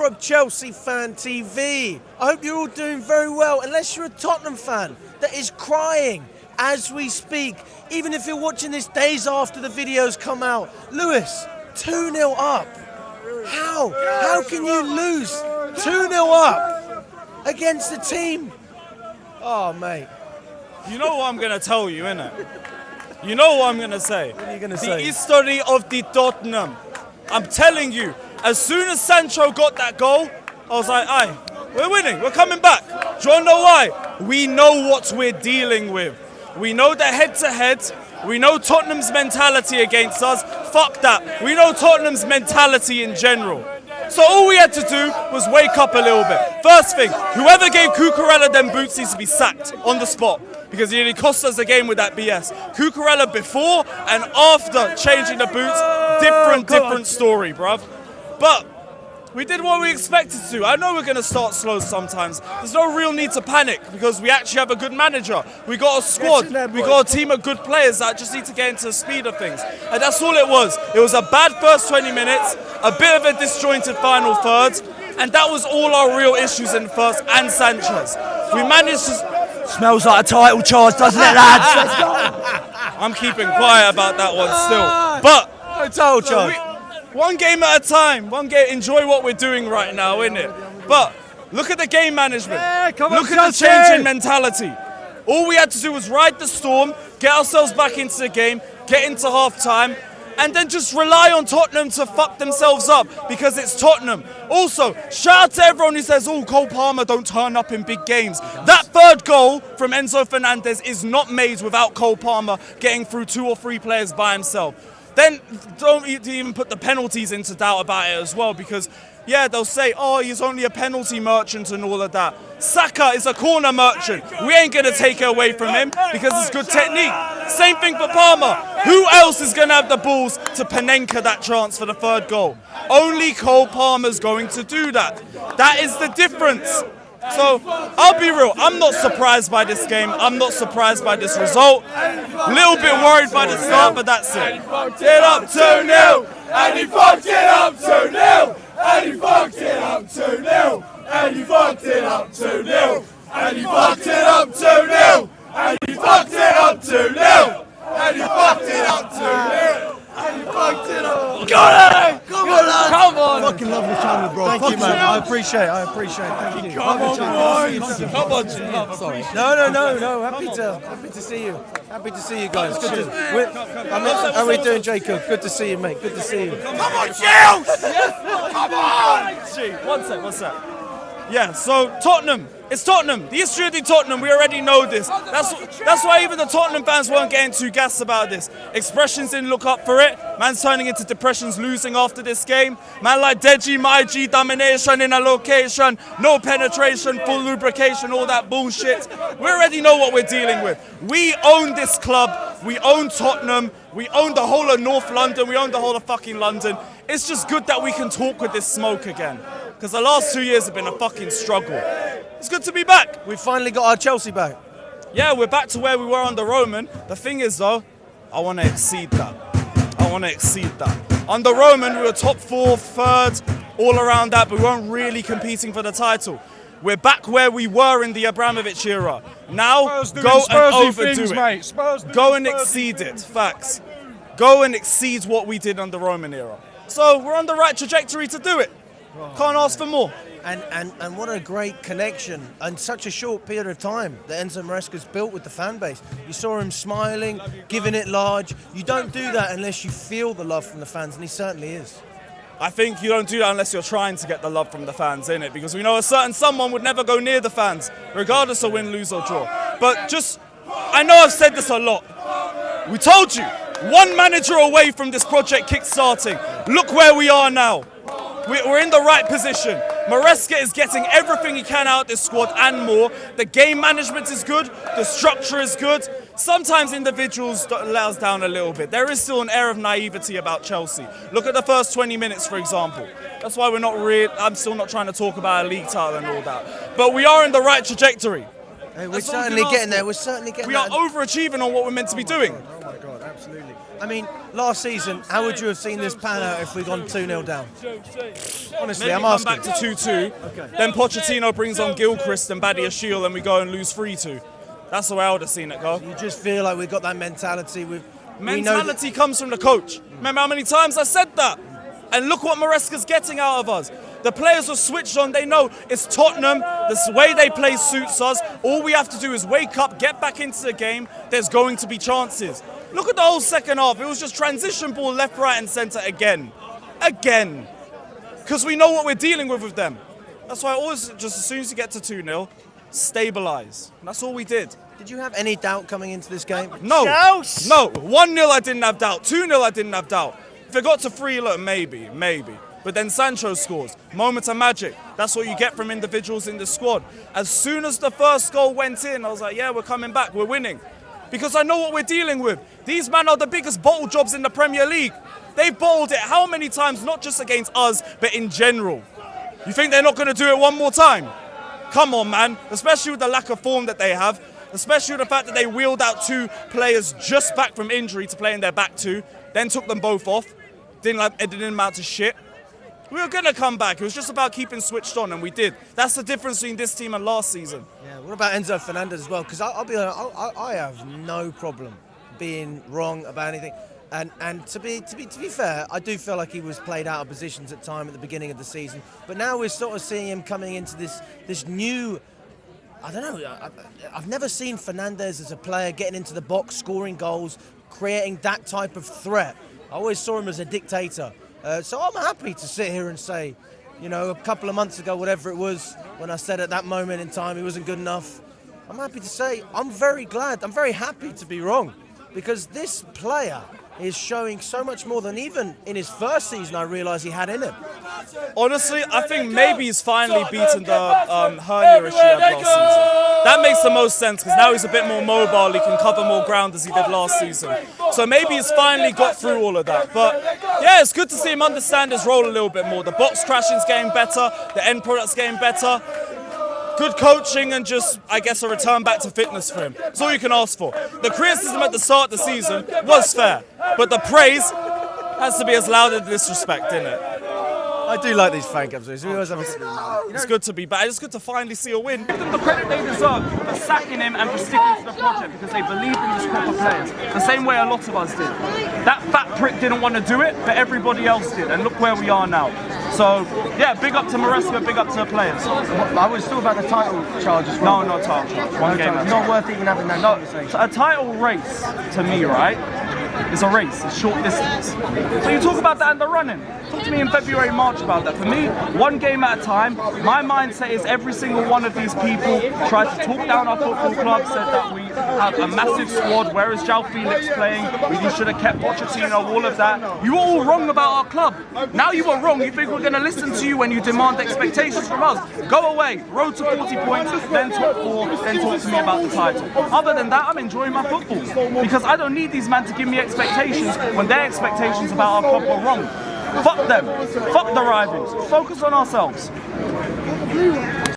from Chelsea Fan TV. I hope you're all doing very well, unless you're a Tottenham fan that is crying as we speak, even if you're watching this days after the videos come out. Lewis, 2-0 up. How? How can you lose 2-0 up against the team? Oh, mate. You know what I'm going to tell you, innit? You know what I'm going to say. What are you going to say? say? The history of the Tottenham. I'm telling you, as soon as Sancho got that goal, I was like, aye, we're winning, we're coming back. Do you know why? We know what we're dealing with. We know the head-to-head. We know Tottenham's mentality against us. Fuck that. We know Tottenham's mentality in general. So all we had to do was wake up a little bit. First thing, whoever gave Cucurella them boots needs to be sacked on the spot, because he nearly cost us the game with that BS. Cucurella before and after changing the boots, different story, bruv. But we did what we expected to. I know we're going to start slow sometimes. There's no real need to panic, because we actually have a good manager. We got a squad. We got a team of good players that just need to get into the speed of things. And that's all it was. It was a bad first 20 minutes, a bit of a disjointed final third, and that was all our real issues in first, and Sanchez. We managed to... Smells like a title charge, doesn't it, lads? Let's go. I'm keeping quiet about that one still. But... No title charge. One game at a time. One game. Enjoy what we're doing right now, innit? But look at the game management. Look at the change in mentality. All we had to do was ride the storm, get ourselves back into the game, get into half-time, and then just rely on Tottenham to fuck themselves up, because it's Tottenham. Also, shout out to everyone who says, oh, Cole Palmer don't turn up in big games. That third goal from Enzo Fernandez is not made without Cole Palmer getting through 2 or 3 players by himself. Then don't even put the penalties into doubt about it as well, because, yeah, they'll say, oh, he's only a penalty merchant and all of that. Saka is a corner merchant. We ain't going to take it away from him because it's good technique. Same thing for Palmer. Who else is going to have the balls to Panenka that chance for the third goal? Only Cole Palmer's going to do that. That is the difference. So, I'll be real, I'm not surprised by this game, I'm not surprised by this result. A little bit worried by the start, but that's it. It up 2-0, and he fucked it up 2-0, and he fucked it up 2-0, and he fucked it up 2-0, and he fucked it up 2-0, and he fucked it up 2-0, and he fucked it up 2-0. And you fucked it up. Got it! Come on, lads! Come on! Fucking love the channel, bro. Thank you, man. I appreciate it. Thank you. Come on, boys! Come on, Sorry. No. Happy to see you. Happy to see you guys. Good to. How are we doing, Jacob? Good to see you, mate. Good to see you. Come on, Chills! Come on! One sec. Yeah, so Tottenham. It's Tottenham. The history of the Tottenham, we already know this. That's why even the Tottenham fans weren't getting too gassed about this. Expressions didn't look up for it. Man's turning into depressions, losing after this game. Man like Deji, Maiji, domination in a location, no penetration, full lubrication, all that bullshit. We already know what we're dealing with. We own this club. We own Tottenham. We own the whole of North London. We own the whole of fucking London. It's just good that we can talk with this smoke again, because the last 2 years have been a fucking struggle. It's good to be back. We finally got our Chelsea back. Yeah, we're back to where we were under Roman. The thing is, though, I want to exceed that. Under Roman, we were top 4, third, all around that, but we weren't really competing for the title. We're back where we were in the Abramovich era. Now, go and overdo it. Go and exceed it. Facts. Go and exceed what we did under Roman era. So we're on the right trajectory to do it. Can't ask for more. And what a great connection in such a short period of time that Enzo Maresca's built with the fan base. You saw him smiling, giving it large. You don't do that unless you feel the love from the fans, and he certainly is. I think you don't do that unless you're trying to get the love from the fans, innit? Because we know a certain someone would never go near the fans, regardless of win, lose or draw. But just, I know I've said this a lot. We told you, one manager away from this project kick-starting. Look where we are now. We're in the right position. Maresca is getting everything he can out of this squad and more. The game management is good. The structure is good. Sometimes individuals let us down a little bit. There is still an air of naivety about Chelsea. Look at the first 20 minutes, for example. That's why I'm still not trying to talk about a league title and all that. But we are in the right trajectory. Hey, we're certainly getting there. We're certainly getting there. We are overachieving on what we're meant to be doing. Oh my God, Absolutely. I mean, last season, how would you have seen this pan out if we'd gone 2-0 down? Honestly, Maybe I'm come asking. back to 2-2. Then Pochettino brings on Gilchrist and Badiashile and we go and lose 3-2. That's the way I would have seen it go. You just feel like we've got that mentality. Mentality comes from the coach. Remember how many times I said that? And look what Maresca's getting out of us. The players are switched on. They know it's Tottenham. The way they play suits us. All we have to do is wake up, get back into the game. There's going to be chances. Look at the whole second half. It was just transition ball left, right and centre again. Again. Because we know what we're dealing with them. That's why I always, just as soon as you get to 2-0, stabilise. That's all we did. Did you have any doubt coming into this game? No. No. 1-0 I didn't have doubt. 2-0 I didn't have doubt. If it got to 3, look, maybe. But then Sancho scores. Moment of magic. That's what you get from individuals in the squad. As soon as the first goal went in, I was like, yeah, we're coming back. We're winning. Because I know what we're dealing with. These men are the biggest bottle jobs in the Premier League. They've bottled it how many times, not just against us, but in general. You think they're not going to do it one more time? Come on, man. Especially with the lack of form that they have. Especially with the fact that they wheeled out 2 players just back from injury to play in their back 2. Then took them both off. It didn't amount to shit. We were going to come back. It was just about keeping switched on, and we did. That's the difference between this team and last season. Yeah, what about Enzo Fernandez as well? Because I'll be honest, I have no problem being wrong about anything. And to be fair, I do feel like he was played out of positions at time at the beginning of the season. But now we're sort of seeing him coming into this new. I don't know. I've never seen Fernandez as a player getting into the box, scoring goals, creating that type of threat. I always saw him as a dictator. So I'm happy to sit here and say, you know, a couple of months ago, whatever it was, when I said at that moment in time he wasn't good enough, I'm happy to say I'm very happy to be wrong. Because this player is showing so much more than even in his first season I realised he had in him. Honestly, I think maybe he's finally beaten the hernia issue he had last season. That makes the most sense because now he's a bit more mobile, he can cover more ground as he did last season. So maybe he's finally got through all of that. But yeah, it's good to see him understand his role a little bit more. The box crashing's getting better, the end product's getting better. Good coaching and just, I guess, a return back to fitness for him. That's all you can ask for. The criticism at the start of the season was fair, but the praise has to be as loud as disrespect, innit? I do like these fan games. We always have It's good to be back. It's good to finally see a win. Give them the credit they deserve for sacking him and for sticking to the project because they believed in this group of players. The same way a lot of us did. That fat prick didn't want to do it, but everybody else did. And look where we are now. So, yeah, big up to Maresca, big up to the players. I was still about the title charge as well. No, not title charge. One game. Not worth even having that conversation. A title race, to me, right? It's a race, it's short distance. So you talk about that in the running. Talk to me in February, March about that. For me, one game at a time, my mindset is every single one of these people tried to talk down our football club, said that we have a massive squad, where is João Felix playing, we should have kept Pochettino, all of that. You were all wrong about our club. Now you are wrong, you think we're going to listen to you when you demand expectations from us. Go away, road to 40 points, then top 4, then talk to me about the title. Other than that, I'm enjoying my football. Because I don't need these men to give me expectations when their expectations about our club were wrong. Fuck them. Fuck the rivals. Focus on ourselves.